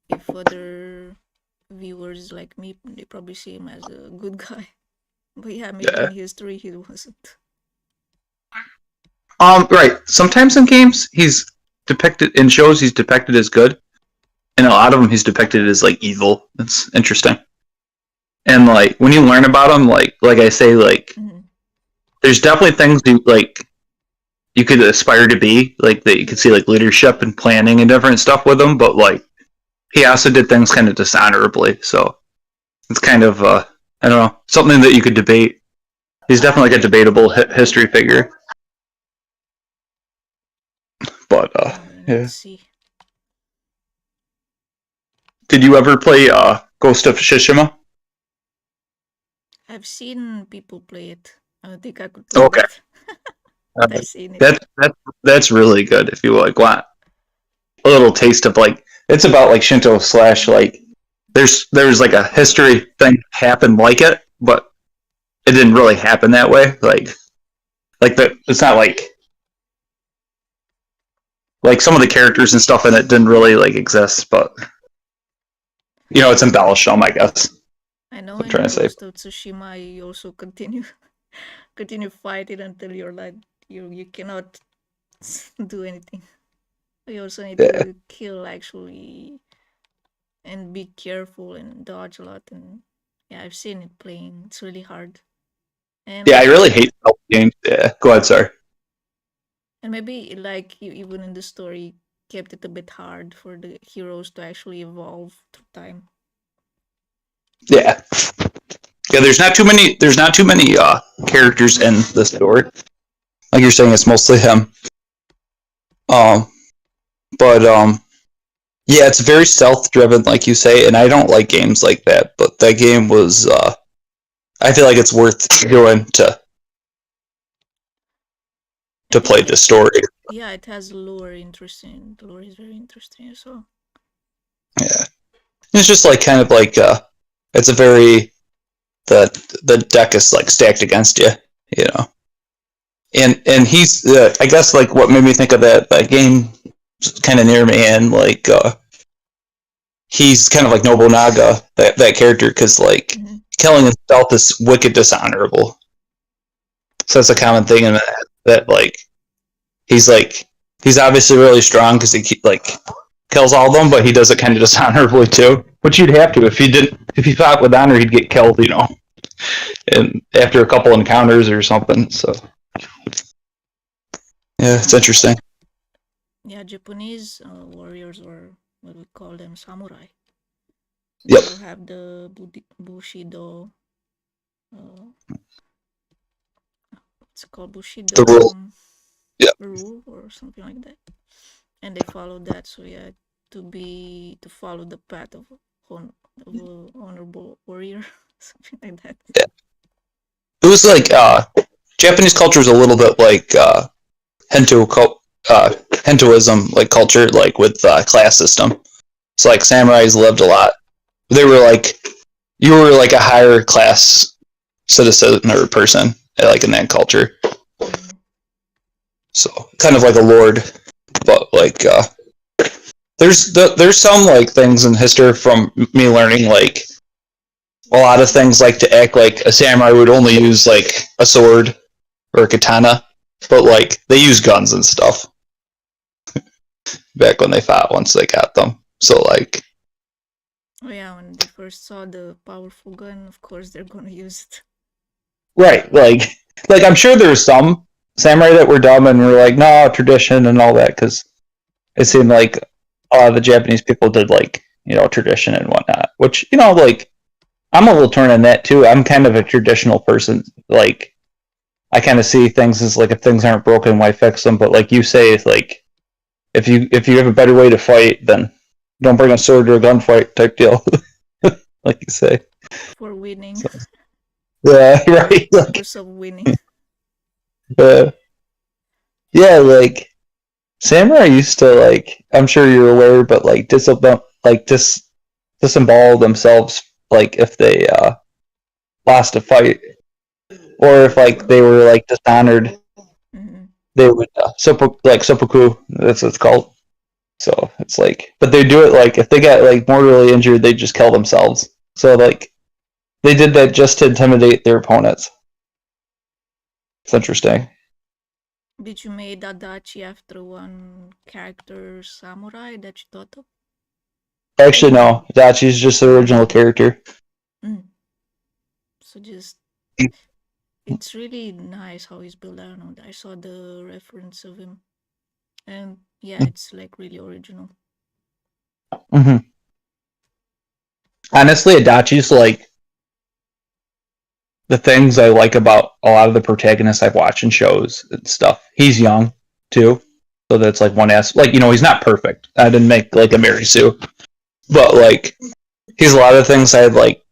If other viewers like me, they probably see him as a good guy. But yeah, maybe in history he wasn't. Right. Sometimes in games he's depicted in shows he's depicted as good, and a lot of them he's depicted as like evil. It's interesting. And like when you learn about him, like I say, like there's definitely things you could aspire to be, like that you could see like leadership and planning and different stuff with him, but like he also did things kind of dishonorably. So it's kind of I don't know, something that you could debate. He's definitely like a debatable history figure. But yeah. Let's see. Did you ever play Ghost of Tsushima? I've seen people play it. I don't think I could play it. I've seen it. That's really good if you like want a little taste of like it's about like Shinto Slash, like there's like a history thing happened like it, but it didn't really happen that way. Like it's not like some of the characters and stuff in it didn't really like exist, but it's embellished some, I guess. I know in Ghost of Tsushima you also continue fighting until you're like you cannot do anything. You also need to kill actually and be careful and dodge a lot. And yeah, I've seen it playing. It's really hard. And I really hate stealth games. Yeah, go ahead, sorry. And maybe like you even in the story kept it a bit hard for the heroes to actually evolve through time. Yeah, there's not too many characters in the story. Like you're saying, it's mostly him. Yeah, it's very stealth driven, like you say, and I don't like games like that. But that game was, I feel like it's worth doing to play the story. Yeah, it has lore interesting. The lore is very interesting as well. Yeah, it's just like kind of like it's a very the deck is like stacked against you, And he's I guess like what made me think of that game kind of near me, and like he's kind of like Nobunaga, that character, because like killing himself is wicked dishonorable. So that's a common thing in that like he's obviously really strong because he like kills all of them, but he does it kind of dishonorably too. Which you'd have to if he fought with honor, he'd get killed, and after a couple encounters or something. So yeah, it's interesting. Yeah, Japanese warriors, or what we call them, samurai. Yep. They have the Bushido. It's called Bushido. The rule. Rule or something like that. And they follow that. So yeah, to follow the path of an honorable warrior, something like that. Yeah. It was like Japanese culture is a little bit like Hinduism, like culture, like with class system. So like samurais lived a lot. They were like, you were like a higher class citizen or person, like in that culture. So kind of like a lord, but like there's some like things in history from me learning like a lot of things like to act like a samurai would only use like a sword or a katana, but like they use guns and stuff back when they fought once they got them. So like Oh yeah, when they first saw the powerful gun, of course they're gonna use it. right, like I'm sure there's some samurai that were dumb and were like, no, tradition and all that, because it seemed like a lot of the Japanese people did like, you know, tradition and whatnot. Which, you know, like I'm a little torn on that too. I'm kind of a traditional person. Like I kind of see things as like if things aren't broken, why fix them? But like you say, it's like if you have a better way to fight, then don't bring a sword to a gunfight type deal. Like you say. For winning. So, yeah, right. Like, Purpose of winning. yeah, like samurai used to like. I'm sure you're aware, but like disembowel themselves like if they lost a fight, or if like they were like dishonored, they would seppuku. That's what it's called. So it's like, but they do it like if they got like mortally injured, they just kill themselves. So like they did that just to intimidate their opponents. It's interesting. Did you make Adachi after one character samurai that you thought of? Actually, no. Dachi's just the original character. So just it's really nice how he's built. I don't know. I saw the reference of him, and yeah, it's like really original. Mm-hmm. Honestly, Adachi's like the things I like about a lot of the protagonists I've watched in shows and stuff. He's young too, so that's like one aspect. Like, you know, he's not perfect. I didn't make like a Mary Sue, but like he's a lot of things I'd like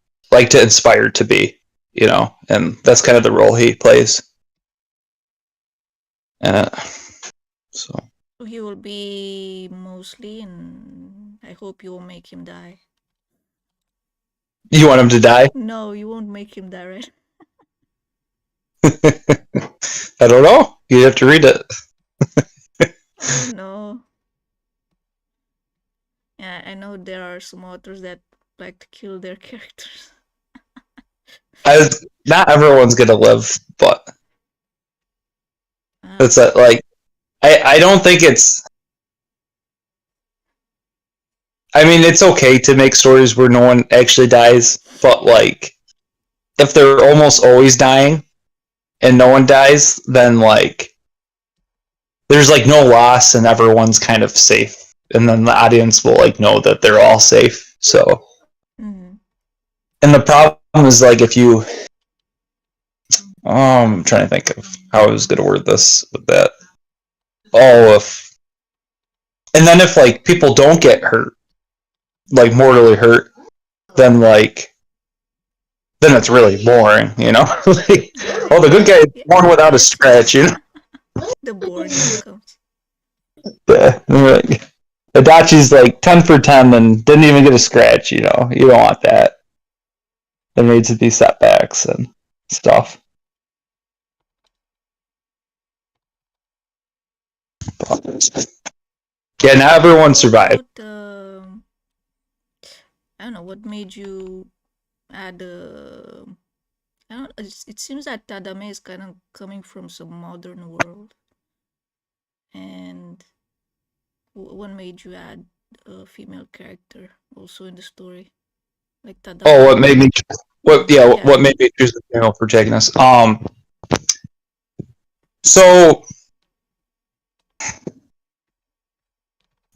to inspire to be. You know, and that's kind of the role he plays. So he will be mostly, and I hope you will make him die. You want him to die? No, you won't make him die, right? I don't know. You have to read it. Oh no. Yeah, I know there are some authors that like to kill their characters. Not everyone's gonna live, but it's like I don't think it's. I mean, it's okay to make stories where no one actually dies, but like if they're almost always dying and no one dies, then like there's like no loss and everyone's kind of safe, and then the audience will like know that they're all safe. So, and the problem is like if you. I'm trying to think of how I was going to word this with that. Oh, and then if like people don't get hurt, like mortally hurt, then it's really boring, you know. Like, oh, the good guy is born without a scratch, you know. The boring outcomes. Like, Adachi's like 10 for 10 and didn't even get a scratch, you know. You don't want that. There needs to be setbacks and stuff. Yeah, not everyone survived. I don't know what made you add. I don't. It seems that Tadame is kind of coming from some modern world, and what made you add a female character also in the story, like Tadame? Oh, what made me? What made me choose the female protagonist? So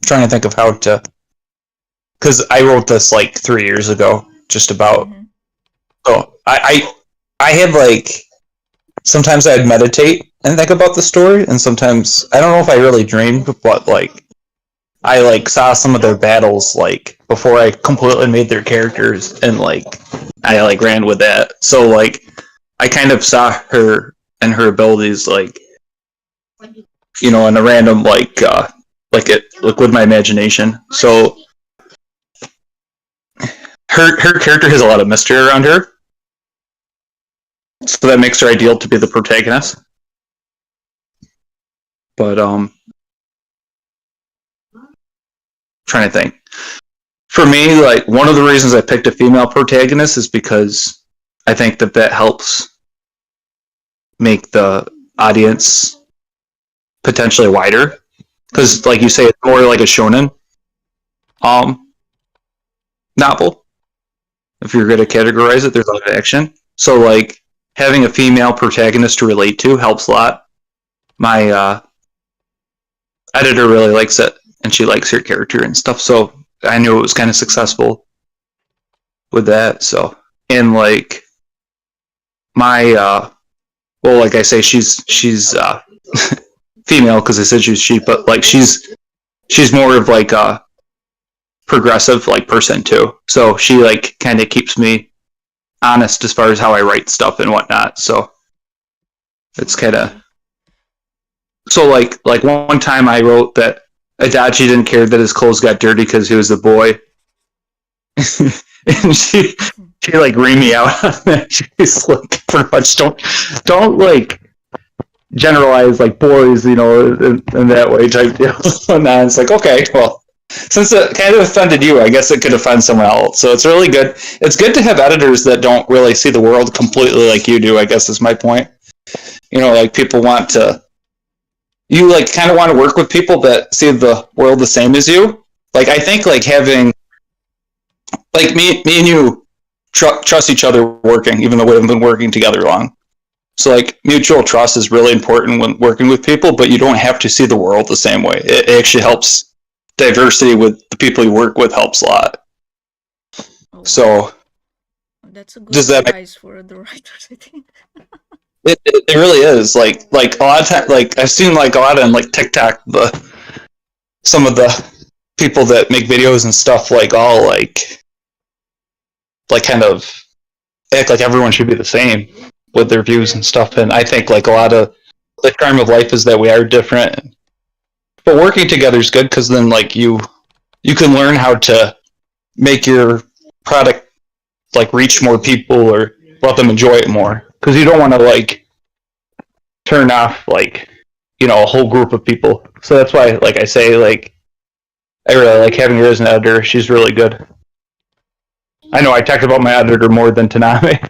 trying to think of how to, because I wrote this like 3 years ago, just about. So I had like sometimes I'd meditate and think about the story, and sometimes I don't know if I really dreamed, but like I like saw some of their battles like before I completely made their characters, and like I like ran with that. So like I kind of saw her and her abilities like, you know, in a random like with my imagination. So her character has a lot of mystery around her, so that makes her ideal to be the protagonist. But trying to think. For me, like one of the reasons I picked a female protagonist is because I think that helps make the audience potentially wider. Because, like you say, it's more like a shonen novel. If you're going to categorize it, there's a lot of action. So, like having a female protagonist to relate to helps a lot. My editor really likes it, and she likes her character and stuff. So I knew it was kind of successful with that. So, and like my well, like I say, she's female because I said she's she, but like she's more of like a progressive like person too. So she like kind of keeps me honest as far as how I write stuff and whatnot. So it's kind of so like one time I wrote that Adachi didn't care that his clothes got dirty because he was a boy, and she like reamed me out on that. She's like pretty much don't like generalize like boys, you know, in that way type deal. And then it's like, okay, well, since it kind of offended you, I guess it could offend someone else. So it's really good. It's good to have editors that don't really see the world completely like you do, I guess is my point. You know, like people want to, you like kind of want to work with people that see the world the same as you. Like I think like having, like me and you trust each other working, even though we haven't been working together long. So like mutual trust is really important when working with people, but you don't have to see the world the same way. It actually helps. Diversity with the people you work with helps a lot. Oh, So that's a good does that advice for the writers, I think. it really is like a lot of time, like I've seen like a lot on like TikTok some of the people that make videos and stuff like all like kind of act like everyone should be the same with their views and stuff, and I think like a lot of the charm of life is that we are different, but working together is good because then like you can learn how to make your product like reach more people or let them enjoy it more, because you don't want to like turn off like, you know, a whole group of people. So that's why like I say like I really like having her as an editor. She's really good. I know I talked about my editor more than Tanami.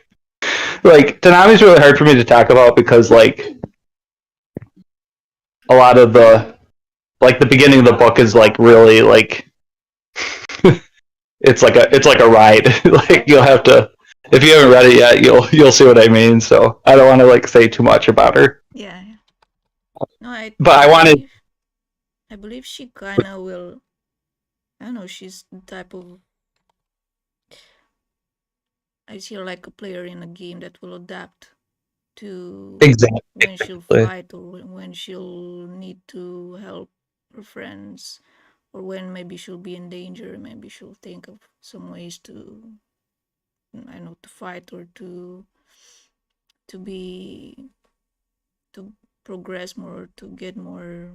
Like Tanami's really hard for me to talk about because like a lot of the like the beginning of the book is like really like it's like a ride. Like you'll have to, if you haven't read it yet, you'll see what I mean. So I don't want to like say too much about her. Yeah. No, But I wanted. I believe she kind of will. I don't know. She's the type of. I see her like a player in a game that will adapt to Exactly. when she'll fight or when she'll need to help her friends, or when maybe she'll be in danger. Maybe she'll think of some ways to, I know, to fight or to be to progress more, to get more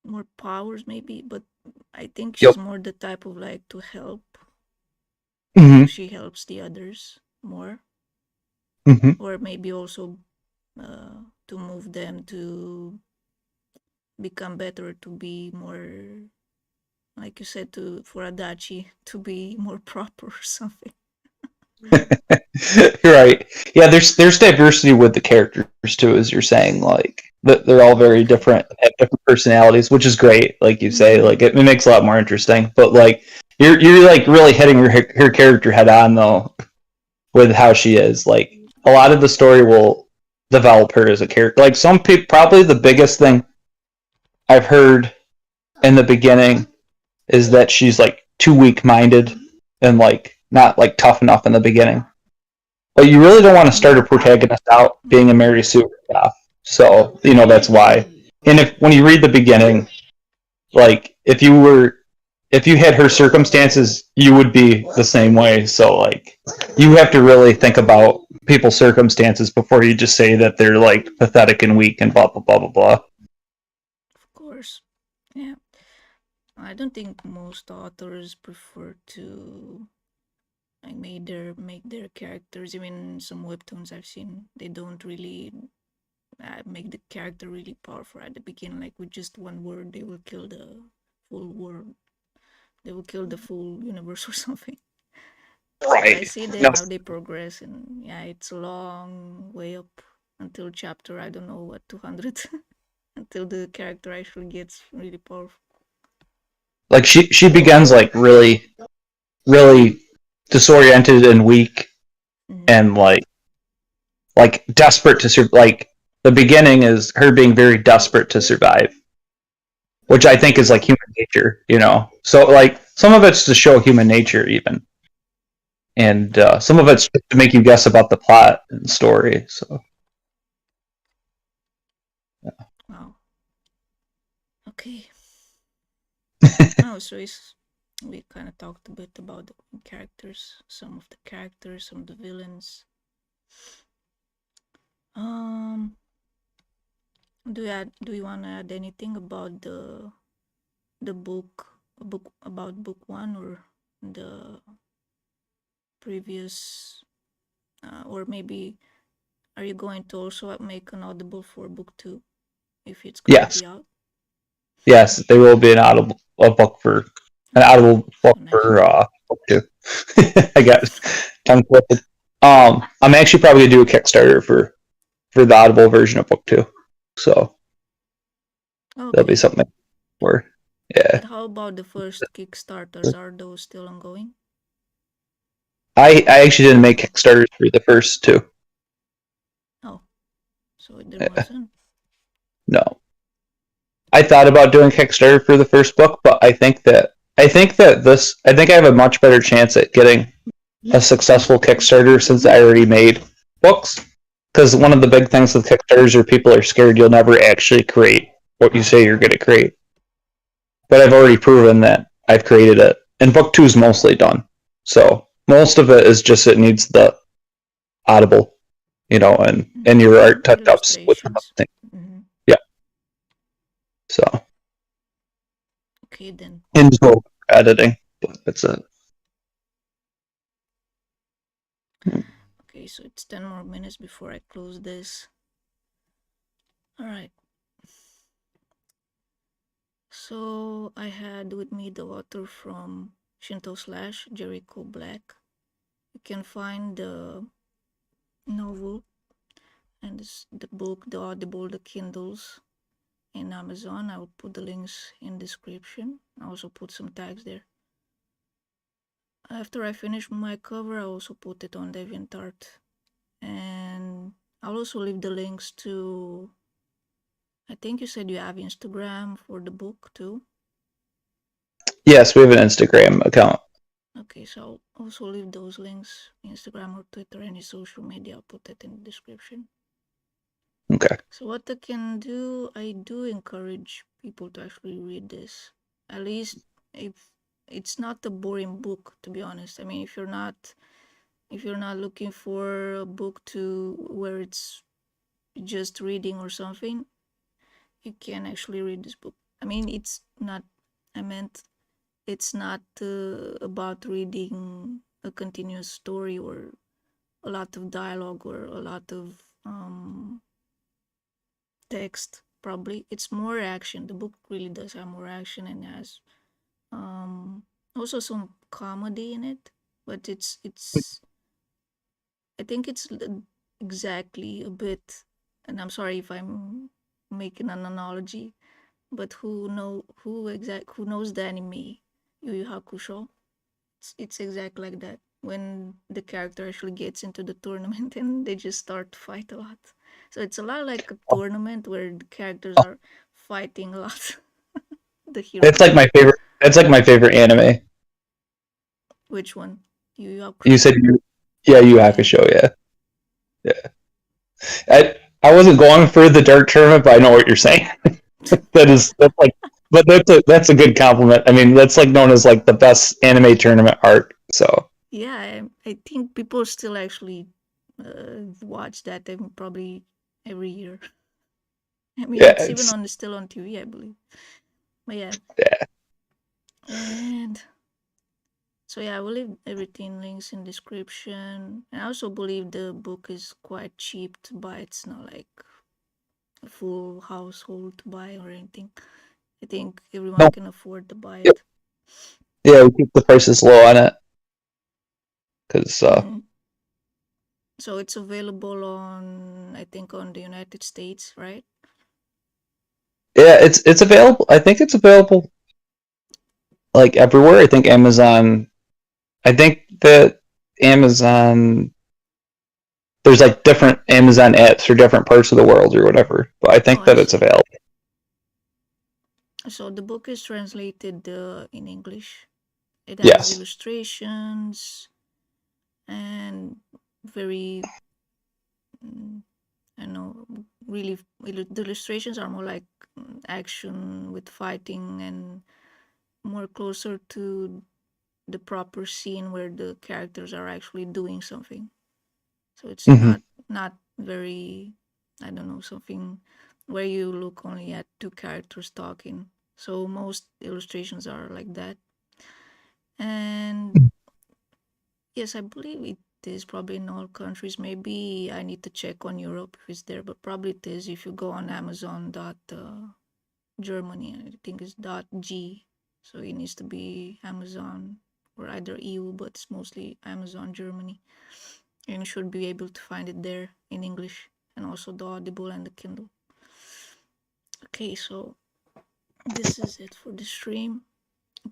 more powers maybe. But I think she's more the type of like to help. Mm-hmm. She helps the others more, or maybe also to move them to become better, to be more, like you said, to for Adachi to be more proper or something. Right. Yeah, there's diversity with the characters too, as you're saying. Like they're all very different, have different personalities, which is great. Like you say, like it makes it a lot more interesting. But like you're like really hitting her character head on though, with how she is. Like a lot of the story will develop her as a character. Like some people, probably the biggest thing I've heard in the beginning is that she's like too weak-minded and like not like tough enough in the beginning. But you really don't want to start a protagonist out being a Mary Sue stuff. So, you know, that's why. And if when you read the beginning, like if you had her circumstances, you would be the same way. So like you have to really think about people's circumstances before you just say that they're like pathetic and weak and blah blah blah blah blah. Of course. Yeah. I don't think most authors prefer to like make their characters, even some webtoons I've seen, they don't really make the character really powerful at the beginning. Like with just one word, they will kill the full world. They will kill the full universe or something. But I Right. see No, how they progress, and yeah, it's a long way up until chapter, I don't know what, 200, until the character actually gets really powerful. like she begins like really disoriented and weak and like desperate to survive. Like the beginning is her being very desperate to survive, which I think is like human nature, you know. So like some of it's to show human nature even, and some of it's to make you guess about the plot and story. So Wow. Okay. Oh, so we kind of talked a bit about the characters, some of the characters, some of the villains. Um, do you want to add anything about the book about book one, or the previous, or maybe are you going to also make an audible for book two if it's gonna yes, be out? yes, there will be an Okay, audible book so nice. for book two. I got tongue twisted. I'm actually probably gonna do a Kickstarter for the audible version of book two. So that'll be Okay, something for yeah. but how about the first Kickstarters? Are those still ongoing? I actually didn't make Kickstarters for the first two. Oh, so there Yeah, wasn't. no. I thought about doing Kickstarter for the first book, but I think I have a much better chance at getting a successful Kickstarter since I already made books. Because one of the big things with Kickstarters are people are scared you'll never actually create what you say you're going to create. But I've already proven that I've created it, and book two is mostly done. So most of it is just it needs the audible, you know, and your art touch ups with Illustrations. something. Mm-hmm. Yeah. So Okay, then. into editing, but that's it. Okay, so it's 10 more minutes before I close this. All right. So I had with me the author from Shinto Slash, Jericho Black. You can find the novel and the book, the Audible, the Kindles in Amazon. I will put the links in description. I also put some tags there. After I finish my cover, I also put it on DeviantArt. And I'll also leave the links to, I think you said you have Instagram for the book too. Yes, we have an Instagram account. Okay, so I'll also leave those links, Instagram or Twitter, any social media. I'll put that in the description. Okay. So what I can do, I do encourage people to actually read this. At least if it's not a boring book, to be honest. I mean, if you're not looking for a book to where it's just reading or something, you can actually read this book. I mean, it's not. I meant it's not about reading a continuous story or a lot of dialogue or a lot of text. Probably it's more action. The book really does have more action and has also some comedy in it. But it's I think it's exactly a bit. And I'm sorry if I'm making an analogy, but who knows the anime Yu Yu Hakusho? It's exactly like that. When the character actually gets into the tournament and they just start to fight a lot. So it's a lot like a tournament where the characters are fighting a lot. The It's heroes. like my favorite. It's like my favorite anime. Which one? Yu Yu You Hakusho? said yeah, Yu Yeah. Hakusho, yeah. Yeah. I wasn't going for the dark tournament, but I know what you're saying. That's like but that's a good compliment. I mean, that's like known as like the best anime tournament art. So Yeah, I think people still actually watch that probably every year. I mean, yeah, it's even it's still on TV, I believe. But yeah, yeah. and so yeah, I will leave everything links in description. And I also believe the book is quite cheap to buy. It's not like a full household to buy or anything. I think everyone can afford to buy Yep. it. Yeah, we keep the prices low on it because So it's available on, I think, on the United States, right? yeah, it's available. I think it's available like everywhere. I think Amazon. I think that Amazon. There's like different Amazon apps for different parts of the world or whatever, but I Oh, think I that it's see. available. So the book is translated in English. It has Yes. illustrations and very, I know, really, the illustrations are more like action with fighting and more closer to the proper scene where the characters are actually doing something. So it's Mm-hmm. not very, I don't know, something where you look only at two characters talking. So most illustrations are like that. And yes, I believe it is probably in all countries. Maybe I need to check on Europe if it's there, but probably it is if you go on Amazon dot Germany. I think it's dot G. So it needs to be Amazon or either EU, but it's mostly Amazon Germany. And you should be able to find it there in English and also the Audible and the Kindle. Okay, so this is it for the stream.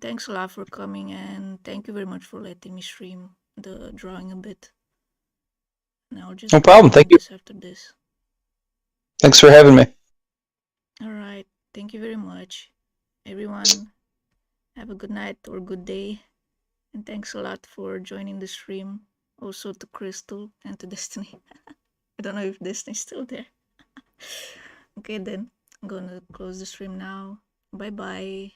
Thanks a lot for coming, and thank you very much for letting me stream the drawing a bit. And I'll just No be problem. ending Thank you. this after this. Thanks for having me. All right, thank you very much. Everyone, have a good night or good day. And thanks a lot for joining the stream. Also to Crystal and to Destiny. I don't know if Destiny's still there. Okay, then I'm gonna close the stream now. Bye bye.